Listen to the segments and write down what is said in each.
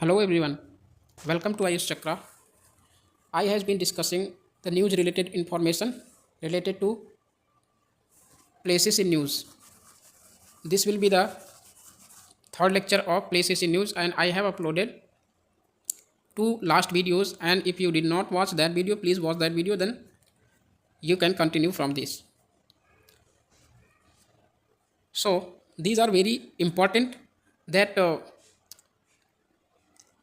Hello everyone, welcome to Ayush Chakra. I has been discussing the news related information related to places in news. This will be the third lecture of places in news and I have uploaded two last videos, and if you did not watch that video, please watch that video, then you can continue from this. So these are very important that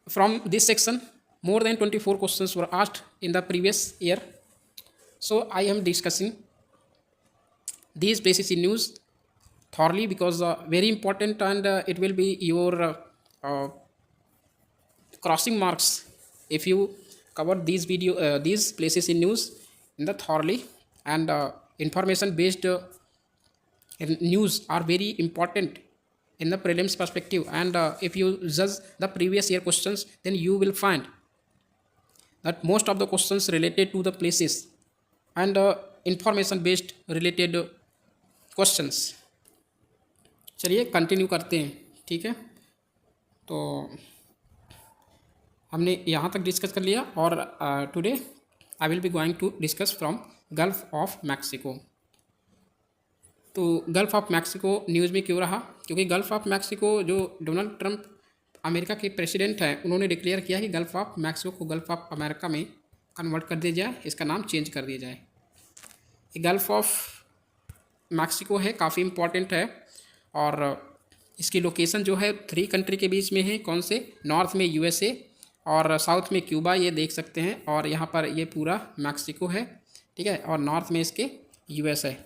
from this section more than 24 questions were asked in the previous year. So I am discussing these places in news thoroughly because very important, and it will be your crossing marks if you cover these places in news in the thoroughly, and information based news are very important in the prelims perspective, and if you judge the previous year questions, then you will find that most of the questions related to the places and information based related questions. चलिए continue करते हैं, ठीक है। तो हमने यहाँ तक discuss कर लिया, और today I will be going to discuss from Gulf of Mexico. तो गल्फ ऑफ मैक्सिको न्यूज़ में क्यों रहा? क्योंकि गल्फ ऑफ मैक्सिको जो डोनाल्ड ट्रंप अमेरिका के प्रेसिडेंट हैं, उन्होंने डिक्लेयर किया कि गल्फ ऑफ मैक्सिको को गल्फ ऑफ अमेरिका में कन्वर्ट कर दिया जाए, इसका नाम चेंज कर दिया जाए। ये गल्फ ऑफ मैक्सिको है, काफ़ी इम्पॉर्टेंट है, और इसकी लोकेशन जो है 3 कंट्री के बीच में है। कौन से? नॉर्थ में यूएसए और साउथ में क्यूबा, ये देख सकते हैं, और यहाँ पर ये पूरा मैक्सिको है, ठीक है, और नॉर्थ में इसके यूएस है।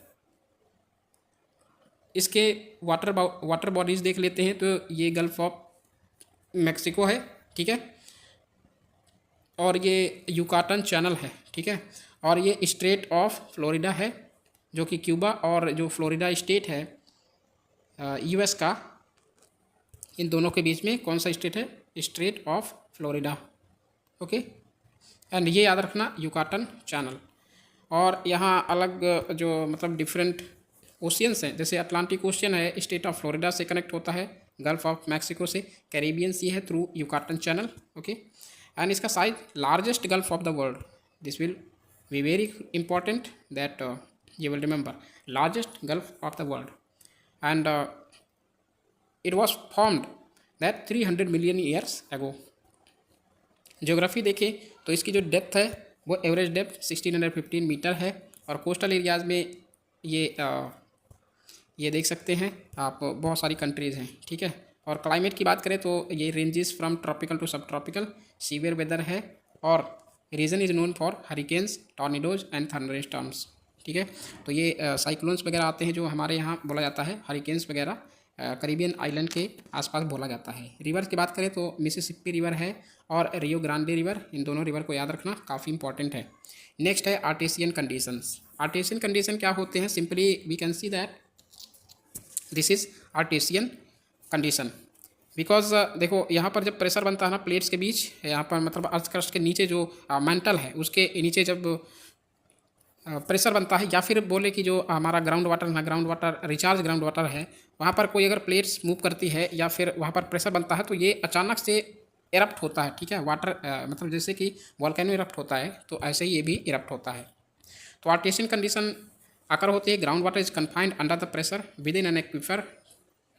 इसके वाटर बॉडीज़ देख लेते हैं, तो ये गल्फ ऑफ मैक्सिको है, ठीक है, और ये युकाटन चैनल है, ठीक है, और ये स्ट्रेट ऑफ फ्लोरिडा है, जो कि क्यूबा और जो फ्लोरिडा स्टेट है यूएस का, इन दोनों के बीच में कौन सा स्टेट है? Straight of Florida, okay. And ये याद रखना, युकाटन चैनल। और यहाँ अलग जो मतलब डिफरेंट ओशियंस हैं, जैसे अटलांटिक ओशियन है, स्टेट ऑफ फ्लोरिडा से कनेक्ट होता है गल्फ ऑफ मैक्सिको से। कैरेबियन सी है through Yucatan channel, okay. And इसका size largest gulf of the world, this will be very important that you will remember, largest gulf of the world, and it was formed that 300 million years ago. Geography देखें तो इसकी जो depth है वो average depth 1615 metre है, और coastal areas में ये देख सकते हैं आप, बहुत सारी कंट्रीज़ हैं, ठीक है। और क्लाइमेट की बात करें तो ये ranges from tropical to subtropical, severe weather है, और region is known for hurricanes, tornadoes and thunderstorms, ठीक है। तो ये साइक्लोन्स वगैरह आते हैं, जो हमारे यहाँ बोला जाता है हरिकेन्स वगैरह, करीबियन आइलैंड के आसपास बोला जाता है। रिवर की बात करें तो मिसिसिपी रिवर है और रियो ग्रांडे रिवर, इन दोनों रिवर को याद रखना काफ़ी इंपॉर्टेंट है। नेक्स्ट है आर्टेशियन कंडीशंस। आर्टेशियन कंडीशन क्या होते हैं? Simply we can see that this is artesian condition, because देखो यहाँ पर जब प्रेशर बनता है ना प्लेट्स के बीच, यहाँ पर मतलब अर्थ क्रस्ट के नीचे जो मेंटल है उसके नीचे जब प्रेशर बनता है, या फिर बोले कि जो हमारा ground water recharge ground water है, वहाँ पर कोई अगर प्लेट्स मूव करती है या फिर वहाँ पर प्रेशर बनता है, तो ये अचानक से इरप्ट होता है, ठीक है। वाटर मतलब जैसे कि वॉल्केनो इरप्ट होता है, तो ऐसे ही ये भी इरप्ट होता है। तो आर्टेशियन कंडीशन आकर होती है, ground water is confined under the pressure with in an aquifer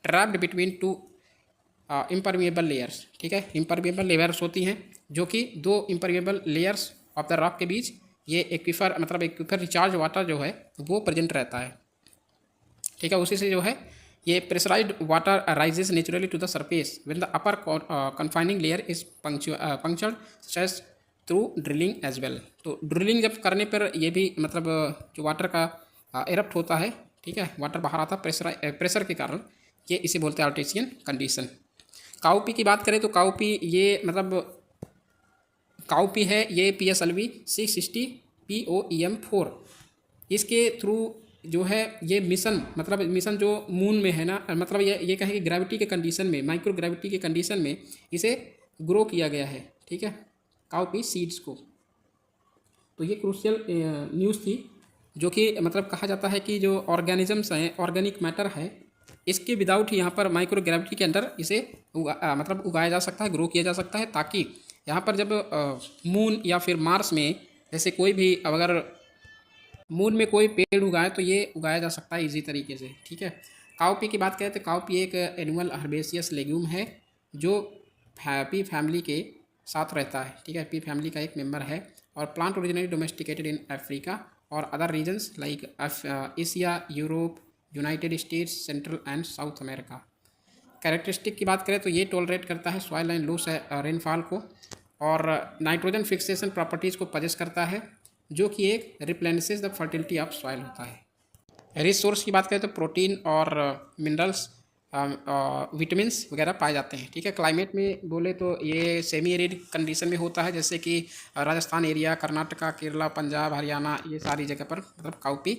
trapped between 2 impermeable layers, ठीक है। इम्परमिएबल लेयर्स होती हैं, जो कि 2 impermeable layers of the rock के बीच ये एक्विफर मतलब एक्विफर रिचार्ज वाटर जो है वो प्रेजेंट रहता है, ठीक है। उसी से जो है ये pressurised water rises naturally to the surface when the upper confining layer is punctured such through drilling as well. तो ड्रिलिंग जब करने पर ये भी मतलब जो वाटर का इरप्ट होता है, ठीक है, वाटर बाहर आता है प्रेशर के कारण, ये इसे बोलते हैं आर्टेशियन कंडीशन। काउपी की बात करें तो काउपी ये मतलब काउपी है, ये PSLV 660 POEM4, इसके थ्रू जो है ये मिशन जो मून में है ना, मतलब ये कहें कि ग्रेविटी के कंडीशन में, माइक्रो ग्रेविटी के कंडीशन में इसे ग्रो किया गया है, ठीक है, काउपी सीड्स को। तो ये क्रूशियल न्यूज़ थी, जो कि मतलब कहा जाता है कि जो ऑर्गेनिजम्स हैं, ऑर्गेनिक मैटर है, इसके विदाउट यहाँ पर माइक्रो ग्रेविटी के अंदर इसे मतलब उगाया जा सकता है, ग्रो किया जा सकता है, ताकि यहाँ पर जब मून या फिर मार्स में जैसे कोई भी अगर मून में कोई पेड़ उगाए तो ये उगाया जा सकता है इजी तरीके से, ठीक है। काउपी की बात करें तो काउपी एक एनुअल हर्बेसियस लेग्यूम है जो पी फैमिली के साथ रहता है, ठीक है। पी फैमिली का एक मेंबर है और plant originally domesticated in Africa और other regions like Asia, Europe, United States, Central and South America. Characteristic की बात करें तो ये टॉलरेट करता है सॉइल एंड लो रेनफॉल को और नाइट्रोजन फिक्सेशन प्रॉपर्टीज़ को पजेस करता है, जो कि एक replenishes the fertility of soil होता है। रिसोर्स की बात करें तो प्रोटीन और मिनरल्स, विटामिन्स वगैरह पाए जाते हैं, ठीक है। क्लाइमेट में बोले तो ये सेमी एरिड कंडीशन में होता है, जैसे कि राजस्थान एरिया, कर्नाटका, केरला, पंजाब, हरियाणा, ये सारी जगह पर मतलब काउपी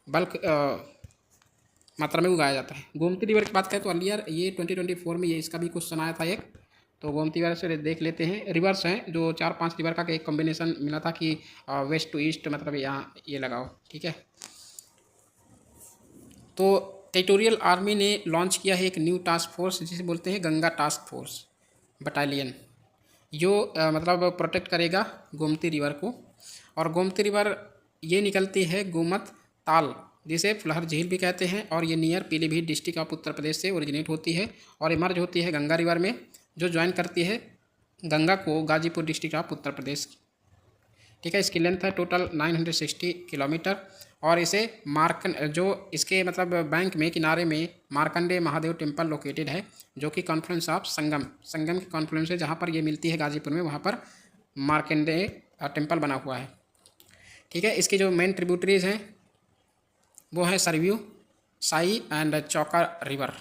बल्क मात्रा में उगाया जाता है। गोमती रिवर की बात करें तो अर्लियर ये 2024 में ये इसका भी क्वेश्चन आया था एक, तो गोमती रिवर से देख लेते हैं। रिवर्स हैं जो 4-5 रिवर का एक कॉम्बिनेशन मिला था कि वेस्ट टू ईस्ट मतलब यहाँ ये लगाओ, ठीक है। तो टेरिटोरियल आर्मी ने लॉन्च किया है एक न्यू टास्क फोर्स जिसे बोलते हैं गंगा टास्क फोर्स बटालियन, जो मतलब प्रोटेक्ट करेगा गोमती रिवर को। और गोमती रिवर ये निकलती है गोमत ताल, जिसे फुलहर झील भी कहते हैं, और ये near Pilibhit district of Uttar Pradesh से ओरिजिनेट होती है और इमर्ज होती है गंगा रिवर में, जो ज्वाइन करती है गंगा को गाजीपुर डिस्ट्रिक्ट ऑफ उत्तर प्रदेश, ठीक है। इसकी लेंथ है टोटल 960 किलोमीटर और इसे जो इसके मतलब बैंक में किनारे में मार्कंडे महादेव टेम्पल लोकेटेड है, जो कि कॉन्फ्लुएंस ऑफ संगम की कॉन्फ्लुएंस है, जहाँ पर ये मिलती है गाजीपुर में, वहाँ पर मार्कंडे टेम्पल बना हुआ है, ठीक है। इसकी जो मेन ट्रिब्यूटरीज हैं वो है सरयू, साई एंड चौका रिवर।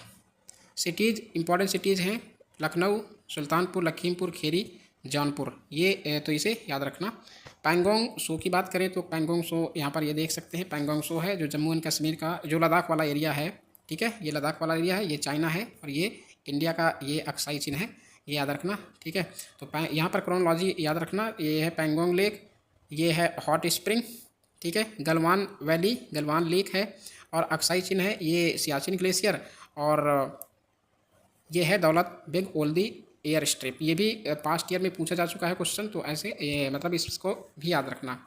सिटीज़, इंपॉर्टेंट सिटीज़ हैं लखनऊ, सुल्तानपुर, लखीमपुर खेरी, जौनपुर, ये तो इसे याद रखना। पैंगोंग सो की बात करें तो पैंगोंग सो यहाँ पर ये देख सकते हैं, पैंगोंग सो है जो जम्मू एंड कश्मीर का जो लद्दाख वाला एरिया है, ठीक है। ये लद्दाख वाला एरिया है, ये चाइना है और ये इंडिया का ये अक्साई चिन्ह है, ये याद रखना, ठीक है। तो यहाँ पर क्रोनोलॉजी याद रखना, ये है पैंगोंग लेक, ये है हॉट स्प्रिंग, ठीक है। गलवान वैली, गलवान लेक है और अक्साई चिन्ह है ये सियाचिन ग्लेशियर, और ये है दौलत बेग ओल्दी एयर स्ट्रिप। ये भी पास्ट ईयर में पूछा जा चुका है क्वेश्चन, तो ऐसे मतलब इसको भी याद रखना।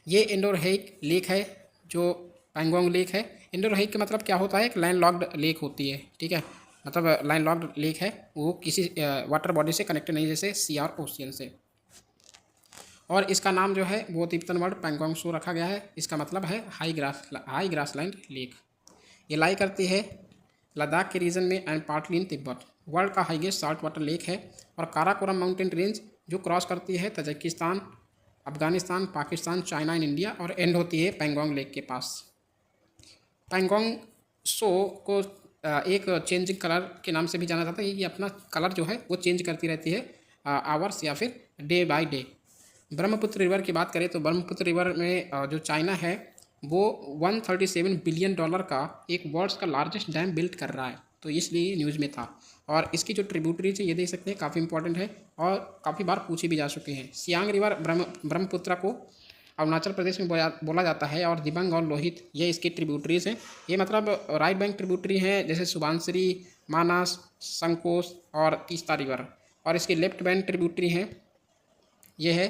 ये इंडोर हेक लेक है जो पैंगोंग लेक है। इंडोर हेक का मतलब क्या होता है, एक लैंड लॉक्ड लेक होती है, ठीक है। मतलब लैंड लॉक्ड लेक है, वो किसी वाटर बॉडी से कनेक्टेड नहीं, जैसे सी और ओशियन से। और इसका नाम जो है वो तिब्बतन वर्ड पैंगोंग सो रखा गया है। इसका मतलब है हाई ग्रासलैंड लेक। ये लाई करती है लद्दाख के रीजन में and partly in Tibet. World का हाईएस्ट साल्ट वाटर लेक है और काराकोरम माउंटेन रेंज जो क्रॉस करती है Tajikistan, Afghanistan, Pakistan, China and India और एंड होती है पैंगोंग लेक के पास। पैंगोंग सो को एक चेंजिंग कलर के नाम से भी जाना जाता है। ये अपना कलर जो है वो चेंज करती रहती है आवर्स या फिर day by day. Brahmaputra river की बात करें तो ब्रह्मपुत्र रिवर में जो चाइना है वो $137 बिलियन का एक वर्ल्ड्स का लार्जेस्ट डैम बिल्ड कर रहा है, तो इसलिए न्यूज़ में था। और इसकी जो ट्रिब्यूटरीज है ये देख सकते हैं, काफ़ी इंपॉर्टेंट है और काफ़ी बार पूछी भी जा चुकी हैं। सियांग रिवर ब्रह्मपुत्र को अरुणाचल प्रदेश में बोला जाता है और दिबांग और लोहित ये इसकी ट्रिब्यूटरीज हैं। ये मतलब राइट बैंक ट्रिब्यूटरी हैं, जैसे सुबानसिरी, मानस, संकोस और तीस्ता रिवर। और इसकी लेफ्ट बैंक ट्रिब्यूटरी हैं, ये है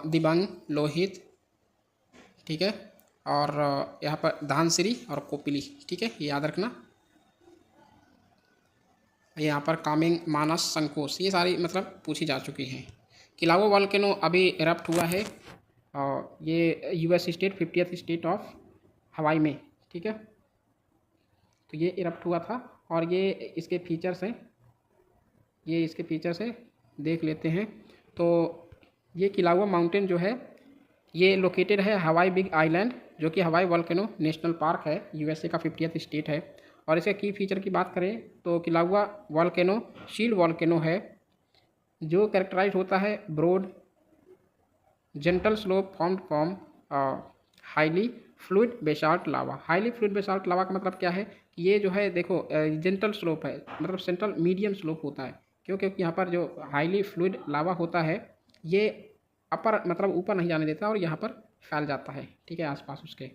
दिबांग, लोहित, ठीक है, और यहाँ पर धानसिरी और कोपिली, ठीक है, ये याद रखना। यहाँ पर कामेंग, मानस, संकोस ये सारी मतलब पूछी जा चुकी हैं। किलावो वॉल्केनो अभी इरप्ट हुआ है और ये US state 50th state of हवाई में, ठीक है। तो ये इरप्ट हुआ था और ये इसके फीचर्स हैं, ये इसके फीचर्स है, देख लेते हैं। तो ये किलावो माउंटेन जो है ये लोकेटेड है हवाई बिग आइलैंड, जो कि हवाई वॉल्केनो नेशनल पार्क है, यूएसए का 50th स्टेट है। और इसके की फीचर की बात करें तो किलाउआ वॉल्केनो शील्ड वॉल्केनो है, जो कैरेक्टराइज होता है broad gentle slope formed from highly fluid basalt lava. Highly fluid basalt lava का मतलब क्या है कि ये जो है देखो जेंटल स्लोप है, मतलब सेंट्रल मीडियम स्लोप होता है, क्योंकि यहाँ पर जो हाईली फ्लूइड लावा होता है ये अपर मतलब ऊपर नहीं जाने देता और यहाँ पर फैल जाता है, ठीक है, आसपास उसके।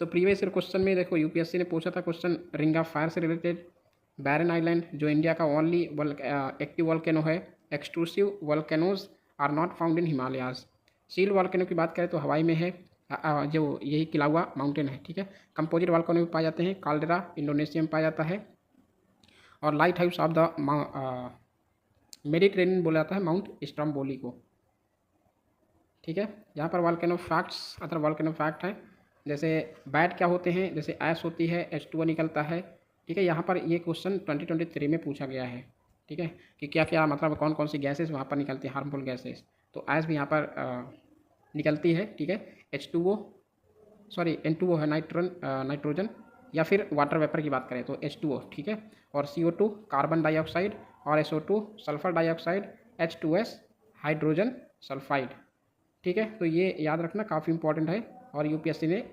तो प्रीवियस ईयर क्वेश्चन में देखो यूपीएससी ने पूछा था क्वेश्चन रिंग ऑफ फायर से रिलेटेड। बैरन आइलैंड जो इंडिया का ओनली एक्टिव वॉल्केनो है। Extrusive volcanoes are not found in Himalayas. Shield volcano की बात करें तो हवाई में है, जो यही खिला हुआ माउंटेन है, ठीक है। कंपोजिट वॉल्केनो में पाए जाते हैं, काल्डेरा इंडोनेशिया में पाया जाता है। और light house of the Mediterranean बोला जाता है माउंट स्ट्रम्बोली को, ठीक है। यहाँ पर volcano facts, other volcano fact है, जैसे बैड क्या होते हैं, जैसे ऐश होती है, H2O निकलता है, ठीक है। यहाँ पर ये क्वेश्चन 2023 में पूछा गया है, ठीक है, कि क्या क्या मतलब कौन कौन सी गैसेस वहाँ पर निकलती है, हार्मफुल गैसेस। तो ऐश भी यहाँ पर निकलती है, ठीक है। N2O है नाइट्रोजन, या फिर वाटर वेपर की बात करें तो H2O, ठीक है। और CO2 कार्बन डाइऑक्साइड, और SO2 sulphur dioxide, H2S hydrogen sulphide, ठीक है। तो ये याद रखना काफ़ी इंपॉर्टेंट है, और यूपीएससी ने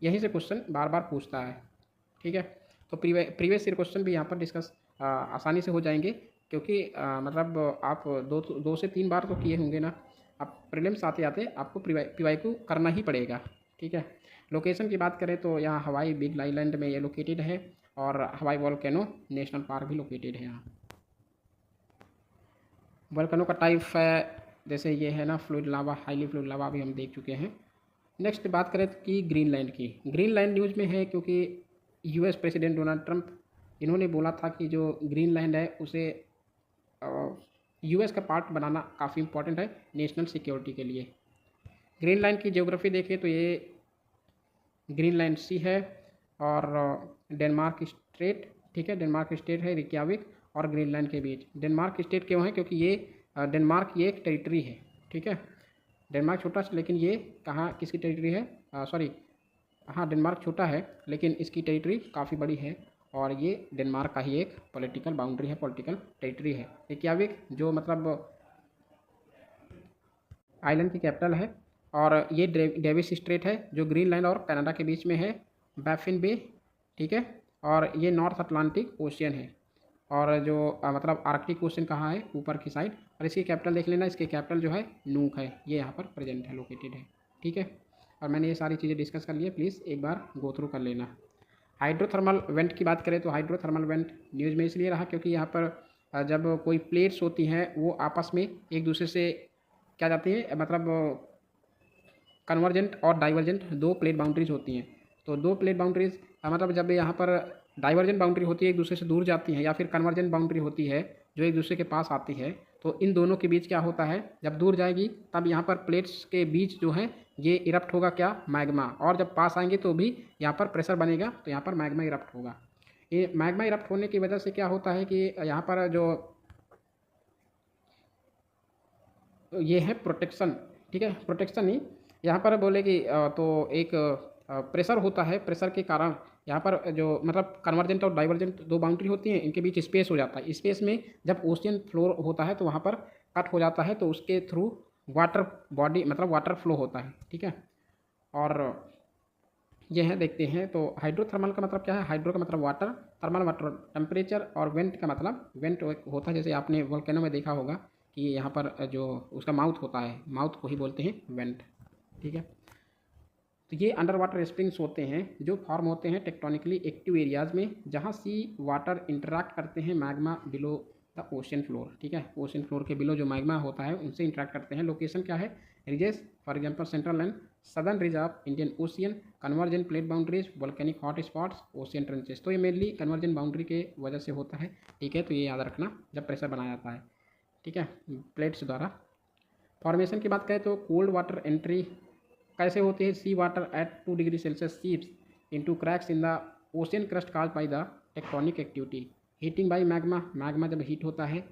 यहीं से क्वेश्चन बार बार पूछता है, ठीक है। तो प्रीवियस ईयर क्वेश्चन भी यहाँ पर डिस्कस आसानी से हो जाएंगे, क्योंकि मतलब आप दो से तीन बार तो किए होंगे ना। आप प्रीलिम्स आते आते आपको पीवाई को करना ही पड़ेगा, ठीक है। लोकेशन की बात करें तो यहाँ हवाई बिग आइलैंड में ये लोकेटेड है, और हवाई वॉल्केनो नेशनल पार्क भी लोकेटेड है यहाँ। वॉल्केनो का टाइप है, जैसे ये है ना फ्लूइड लावा, हाईली फ्लूइड लावा भी हम देख चुके हैं। नेक्स्ट बात करें कि ग्रीनलैंड की। ग्रीनलैंड न्यूज़ में है क्योंकि यूएस प्रेसिडेंट डोनाल्ड ट्रंप, इन्होंने बोला था कि जो ग्रीनलैंड है उसे यूएस का पार्ट बनाना काफ़ी इंपॉर्टेंट है नेशनल सिक्योरिटी के लिए। ग्रीनलैंड की ज्योग्राफी देखें तो ये ग्रीनलैंड सी है, और डेनमार्क स्टेट, ठीक है, डेनमार्क स्टेट है रिक्याविक और ग्रीनलैंड के बीच। डेनमार्क स्टेट क्यों है, क्योंकि ये डेनमार्क ये एक टेरिटरी है, ठीक है। डेनमार्क छोटा, लेकिन ये कहाँ किसकी टेरिटरी है, हाँ डेनमार्क छोटा है लेकिन इसकी टेरिटरी काफ़ी बड़ी है, और ये डेनमार्क का ही एक पॉलिटिकल बाउंड्री है, पॉलिटिकल टेरिटरी है। रिक्याविक जो मतलब आइलैंड की कैपिटल है, और ये डेविस स्ट्रेट है जो ग्रीनलैंड और कनाडा के बीच में है, बैफिन बे, ठीक है। और ये नॉर्थ अटलांटिक ओशियन है, और जो मतलब आर्कटिक ओशन कहाँ है, ऊपर की साइड। और इसकी कैपिटल देख लेना, इसकी कैपिटल जो है नूक है, ये यहाँ पर प्रेजेंट है, लोकेटेड है, ठीक है। और मैंने ये सारी चीज़ें डिस्कस कर ली है, प्लीज़ एक बार गो थ्रू कर लेना। हाइड्रोथर्मल वेंट की बात करें तो हाइड्रोथर्मल वेंट न्यूज़ में इसलिए रहा क्योंकि यहाँ पर जब कोई प्लेट्स होती हैं वो आपस में एक दूसरे से क्या जाती है, मतलब कन्वर्जेंट और डाइवर्जेंट दो प्लेट बाउंड्रीज होती हैं। तो दो प्लेट बाउंड्रीज मतलब जब यहाँ पर डाइवर्जेंट बाउंड्री होती है एक दूसरे से दूर जाती हैं, या फिर कन्वर्जेंट बाउंड्री होती है जो एक दूसरे के पास आती है, तो इन दोनों के बीच क्या होता है, जब दूर जाएगी तब यहाँ पर प्लेट्स के बीच जो है ये इरप्ट होगा क्या, मैग्मा। और जब पास आएंगे तो भी यहाँ पर प्रेशर बनेगा, तो यहाँ पर मैग्मा इरप्ट होगा। ये मैग्मा इरप्ट होने की वजह से क्या होता है कि यहाँ पर जो ये है प्रोटेक्शन, ठीक है, प्रोटेक्शन नहीं, यहाँ पर बोले कि तो एक प्रेशर होता है, प्रेशर के कारण यहाँ पर जो मतलब कन्वर्जेंट और डाइवर्जेंट दो बाउंड्री होती हैं, इनके बीच स्पेस हो जाता है। स्पेस में जब ओशियन फ्लोर होता है तो वहाँ पर कट हो जाता है, तो उसके थ्रू वाटर बॉडी मतलब वाटर फ्लो होता है, ठीक है। और ये है देखते हैं, तो हाइड्रोथर्मल का मतलब क्या है, हाइड्रो का मतलब वाटर, थर्मल वाटर टेम्परेचर, और वेंट का मतलब वेंट होता है, जैसे आपने वोल्केनो में देखा होगा कि यहाँ पर जो उसका माउथ होता है, माउथ को ही बोलते हैं वेंट, ठीक है। तो ये अंडर वाटर स्प्रिंग्स होते हैं जो फॉर्म होते हैं टेक्टोनिकली एक्टिव एरियाज़ में, जहाँ सी वाटर इंटरैक्ट करते हैं magma below the ocean floor, ठीक है। ओशन फ्लोर के बिलो जो मैग्मा होता है उनसे इंटरैक्ट करते हैं। लोकेशन क्या है, ridges for example central and southern ridge of Indian ocean, convergent plate boundaries, volcanic hot spots, ocean trenches. तो ये मेनली कन्वर्जेंट बाउंड्री के वजह से होता है, ठीक है। तो ये याद रखना जब प्रेशर बनाया जाता है, ठीक है, प्लेट्स द्वारा। फॉर्मेशन की बात करें तो कोल्ड वाटर एंट्री कैसे होती है, sea water at 2 degree Celsius seeps into cracks in the ocean crust caused by the tectonic activity. Heating by magma, magma जब हीट होता है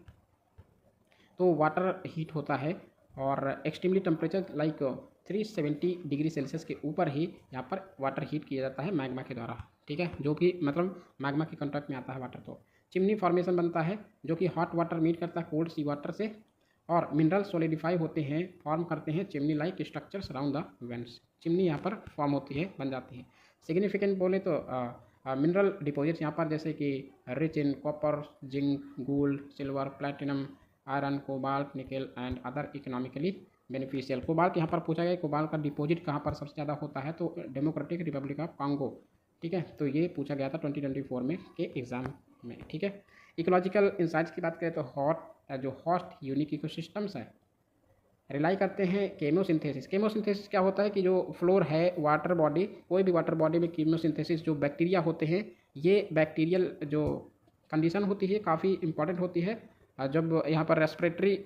तो वाटर हीट होता है, और extremely temperature like 370 degree Celsius के ऊपर ही यहाँ पर वाटर हीट किया जाता है मैग्मा के द्वारा, ठीक है, जो कि मतलब मैग्मा के कॉन्टैक्ट में आता है वाटर। तो चिमनी फॉर्मेशन बनता है जो कि हॉट वाटर मीट करता है कोल्ड सी वाटर से, और मिनरल सोलिडिफाई होते हैं, फॉर्म करते हैं chimney like structures around the vents. Chimney यहाँ पर फॉर्म होती है, बन जाती है। सिग्निफिकेंट बोले तो मिनरल डिपॉजिट्स यहाँ पर जैसे कि rich in copper, zinc, gold, silver, platinum, iron, cobalt, निकल and other economically beneficial. Cobalt यहाँ पर पूछा गया कोबाल्ट का डिपॉजिट कहाँ पर सबसे ज़्यादा होता है, तो डेमोक्रेटिक रिपब्लिक ऑफ कांगो, ठीक है। तो ये पूछा गया था 2024 में के एग्ज़ाम में, ठीक है। इकोलॉजिकल इंसाइट्स की बात करें तो जो होस्ट यूनिक इकोसिस्टम्स है रिलाई करते हैं केमोसिंथेसिस। केमोसिंथेसिस क्या होता है कि जो फ्लोर है वाटर बॉडी, कोई भी वाटर बॉडी में केमोसिंथेसिस जो बैक्टीरिया होते हैं, ये बैक्टीरियल जो कंडीशन होती है काफ़ी इंपॉर्टेंट होती है जब यहाँ पर रेस्पिरेटरी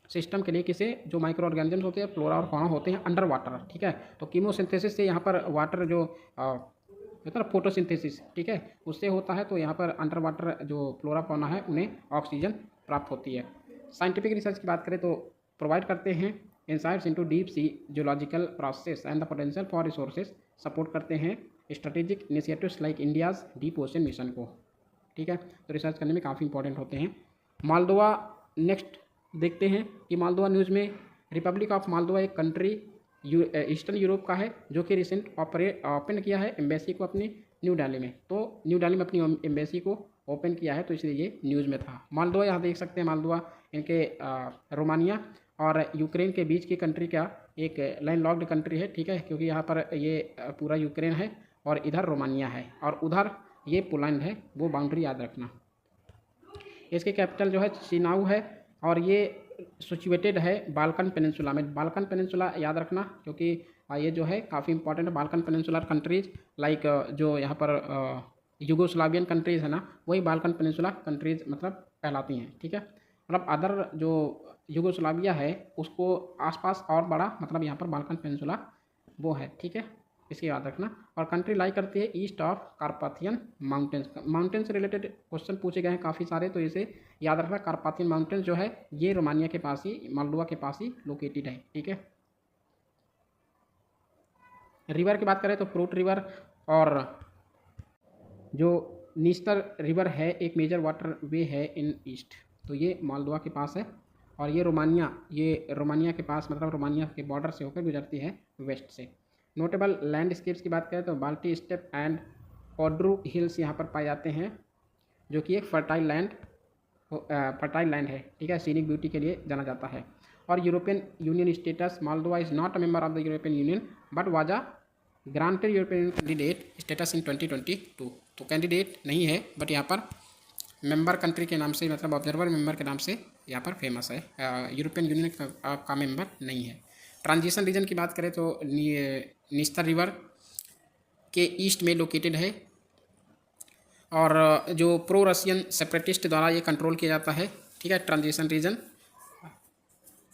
सिस्टम के लिए किसे जो माइक्रो ऑर्गेनिजम्स होते हैं फ्लोरा और फौना होते हैं अंडर वाटर, ठीक है। तो कीमोसिंथेसिस से यहाँ पर वाटर जो होता है ना फोटोसिंथेसिस, ठीक है, उससे होता है। तो यहाँ पर अंडर वाटर जो फ्लोरा फौना है उन्हें ऑक्सीजन प्राप्त होती है। साइंटिफिक रिसर्च की बात करें तो प्रोवाइड करते हैं insights into deep sea geological process and the potential for resources, support करते हैं strategic initiatives like India's deep ocean mission को, ठीक है। तो रिसर्च करने में काफ़ी इंपॉर्टेंट होते हैं। मालदोवा नेक्स्ट देखते हैं कि मालदोवा न्यूज़ में रिपब्लिक ऑफ मालदोवा एक कंट्री ईस्टर्न यूरोप का है जो कि रिसेंट ओपन किया है एम्बेसी को अपनी न्यू दिल्ली में। तो न्यू दिल्ली में अपनी एम्बेसी को ओपन किया है, तो इसलिए ये न्यूज़ में था। मालदोवा यहाँ देख सकते हैं, मालदोवा इनके रोमानिया और यूक्रेन के बीच की कंट्री का एक लैंडलॉक्ड कंट्री है, ठीक है, क्योंकि यहाँ पर ये पूरा यूक्रेन है और इधर रोमानिया है और उधर ये पोलैंड है, वो बाउंड्री याद रखना। इसकी कैपिटल जो है चिनाऊ है और ये सिचुएटेड है बाल्कन पेनिनसुला में। बाल्कन पेनिनसुला याद रखना क्योंकि ये जो है काफ़ी इंपॉर्टेंट है। बाल्कन पेनिनसुलर कंट्रीज़ लाइक जो यहाँ पर यूगोस्लावियन कंट्रीज़ है ना, वही बाल्कन पेनिनसुला कंट्रीज़ मतलब कहलाती हैं, ठीक है। मतलब अदर जो यूगोस्लाविया है उसको आसपास और बड़ा मतलब यहाँ पर बाल्कन पेनिनसुला वो है, ठीक है, इसे याद रखना। और कंट्री लाई करती है east of Carpathian mountains. Mountain से रिलेटेड क्वेश्चन पूछे गए हैं काफ़ी सारे, तो इसे याद रखना। कार्पाथियन माउंटेन्स जो है ये रोमानिया के पास ही, मालदोवा के पास ही लोकेटेड है, ठीक है। रिवर की बात करें तो फ्रूट रिवर और जो नीस्टर रिवर है एक मेजर वाटर वे है इन ईस्ट, तो ये मालदोवा के पास है। और ये रोमानिया के पास मतलब रोमानिया के बॉर्डर से होकर गुजरती है वेस्ट से। नोटेबल लैंडस्केप्स की बात करें तो बाल्टी स्टेप एंड ओड्रू हिल्स यहाँ पर पाए जाते हैं, जो कि एक फर्टाइल लैंड है, ठीक है, सीनिक ब्यूटी के लिए जाना जाता है। और European union status, Moldova is not a member of the European union but was a granted European candidate status in 2022। तो कैंडिडेट नहीं है बट यहाँ पर मेंबर कंट्री के नाम से मतलब ऑब्जर्वर मेंबर के नाम से यहाँ पर फेमस है, यूरोपियन यूनियन का मेंबर नहीं है। ट्रांजिशन रीजन की बात करें तो निस्तर रिवर के ईस्ट में लोकेटेड है और जो प्रो रशियन सेपरेटिस्ट द्वारा ये कंट्रोल किया जाता है, ठीक है। ट्रांजिशन रीजन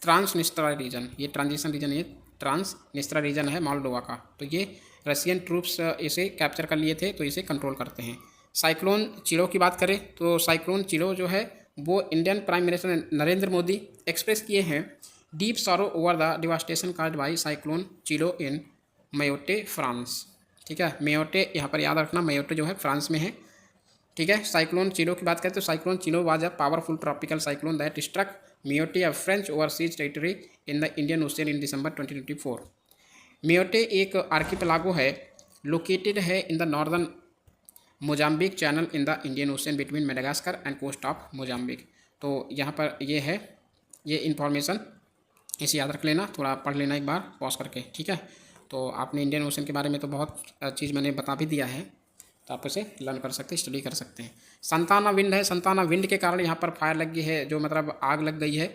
ट्रांसनिस्ट्रा रीजन, ये ट्रांजिशन रीजन ये ट्रांसनिस्ट्रा रीजन है मोल्डोवा का। तो ये रशियन ट्रूप्स इसे कैप्चर कर लिए थे तो इसे कंट्रोल करते हैं। साइक्लोन चिलो की बात करें तो साइक्लोन चिलो जो है वो Indian prime minister Narendra Modi express किए हैं deep sorrow over the devastation caused by cyclone Chido in Mayotte France, ठीक है। मेयोटे यहाँ पर याद रखना, मेयोटे जो है फ्रांस में है, ठीक है। साइक्लोन चिलो की बात करें तो cyclone Chido was a powerful tropical cyclone that struck Mayotte a French overseas territory in the Indian ocean in December 2024। Mayotte एक आर्किपेलागो है, लोकेटेड है in the northern Mozambique channel in the Indian ocean between Madagascar and coast of Mozambique. तो यहाँ पर ये है, ये information इसे याद रख लेना, थोड़ा पढ़ लेना एक बार पॉज करके, ठीक है। तो आपने इंडियन ओशन के बारे में तो बहुत चीज़ मैंने बता भी दिया है, तो आप इसे लर्न कर सकते हैं, स्टडी कर सकते हैं। संताना विंड है, संताना विंड के कारण यहाँ पर फायर लग गई है, जो मतलब आग लग गई है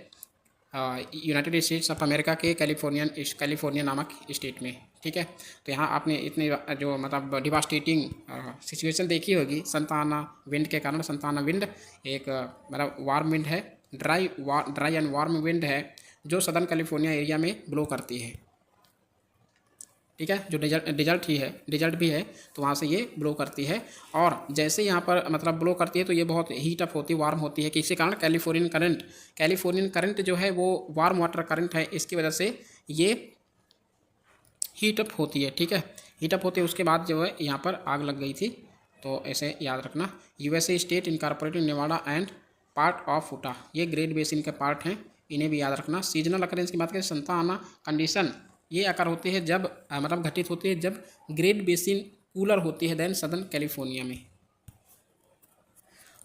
यूनाइटेड स्टेट्स ऑफ अमेरिका के कैलिफोर्निया नामक स्टेट में, ठीक है। तो यहाँ आपने इतने जो मतलब डिवास्टेटिंग सिचुएशन देखी होगी संताना विंड के कारण। संताना विंड एक मतलब वार्म विंड है, ड्राई एंड वार्म विंड है जो सदर्न कैलिफोर्निया एरिया में ब्लो करती है, ठीक है। जो डिजर्ट भी है तो वहाँ से ये ब्लो करती है और जैसे यहाँ पर मतलब ब्लो करती है तो ये बहुत हीट अप होती है, वार्म होती है, किसी कारण कैलिफोर्नियन करंट जो है वो वार्म वाटर करंट है, इसकी वजह से ये हीट अप होती है, ठीक है। हीट अप होती है उसके बाद जो है यहाँ पर आग लग गई थी, तो ऐसे याद रखना। USA state incorporated Nevada and part of उटा, ये ग्रेट बेसिन के पार्ट हैं, इन्हें भी याद रखना। सीजनल अकरेंस की बात करें संताना कंडीशन ये आकार होती है जब मतलब घटित होती है जब ग्रेट बेसिन कूलर होती है देन सदर्न कैलिफोर्निया में,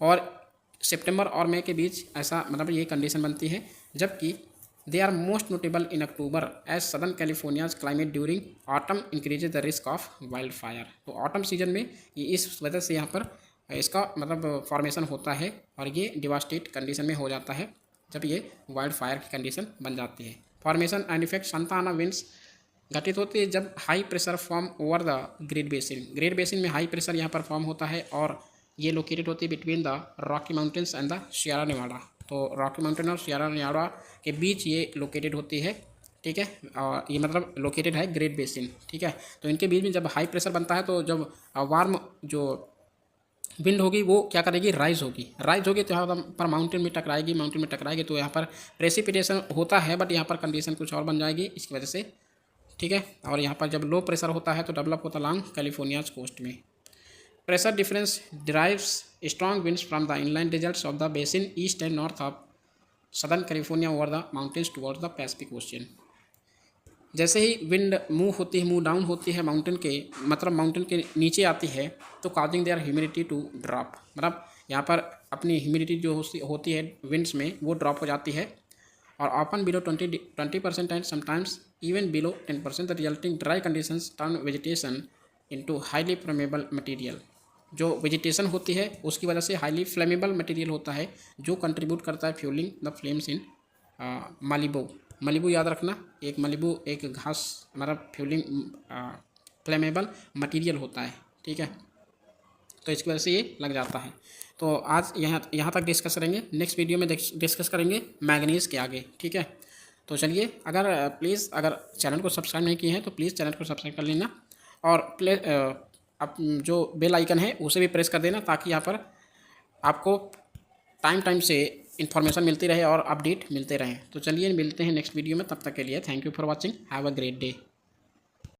और सितंबर और मई के बीच ऐसा मतलब ये कंडीशन बनती है। जबकि they are most notable in October as southern California's climate during autumn increases the risk of wildfire. तो ऑटम सीजन में ये इस वजह से यहाँ पर इसका मतलब फॉर्मेशन होता है और ये डिवास्टेट कंडीशन में हो जाता है जब ये वाइल्ड फायर की कंडीशन बन जाती है। फॉर्मेशन एंड इफेक्ट सांता आना विंड्स घटित होती है जब high pressure form over the great basin. Great basin में हाई प्रेशर यहाँ पर फॉर्म होता है और ये लोकेटेड होती है between the Rocky mountains and the Sierra Nevada. तो रॉकी माउंटेन और सियरा नेवाडा के बीच ये लोकेटेड होती है, ठीक है। और ये मतलब लोकेटेड है ग्रेट बेसिन, ठीक है। तो इनके बीच में जब हाई प्रेशर बनता है तो जब वार्म जो विंड होगी वो क्या करेगी, राइज होगी तो यहाँ पर माउंटेन में टकराएगी तो यहाँ पर प्रेसिपिटेशन होता है, बट यहाँ पर कंडीशन कुछ और बन जाएगी इसकी वजह से, ठीक है। और यहाँ पर जब लो प्रेशर होता है तो डेवलप होता है लॉन्ग कैलिफोर्नियाज कोस्ट में। Pressure difference derives strong winds from the inland desserts of the basin east and north of southern California over the mountains towards the Pacific ocean. जैसे ही विंड मूव डाउन होती है mountain के, मतलब mountain के नीचे आती है, तो causing their humidity to drop, मतलब यहाँ पर अपनी ह्यूमिडिटी जो होती है विंड्स में वो ड्रॉप हो जाती है और often below 20% and sometimes even below 10%। The resulting dry conditions turn vegetation into highly flammable material. जो वेजिटेशन होती है उसकी वजह से हाईली फ्लेमेबल मटेरियल होता है जो कंट्रीब्यूट करता है fuelling the flames in Malibu याद रखना, एक मलिबू एक घास मतलब फ्यूलिंग फ्लेमेबल मटेरियल होता है, ठीक है। तो इसकी वजह से ये लग जाता है। तो आज यहाँ तक डिस्कस करेंगे, नेक्स्ट वीडियो में डिस्कस करेंगे मैग्नीज़ के आगे, ठीक है। तो चलिए, प्लीज़ अगर चैनल को सब्सक्राइब नहीं किए हैं तो प्लीज़ चैनल को सब्सक्राइब कर लेना और अब जो बेल आइकन है उसे भी प्रेस कर देना ताकि यहाँ पर आपको टाइम से इन्फॉर्मेशन मिलती रहे और अपडेट मिलते रहें। तो चलिए मिलते हैं नेक्स्ट वीडियो में, तब तक के लिए thank you for watching, have a great day.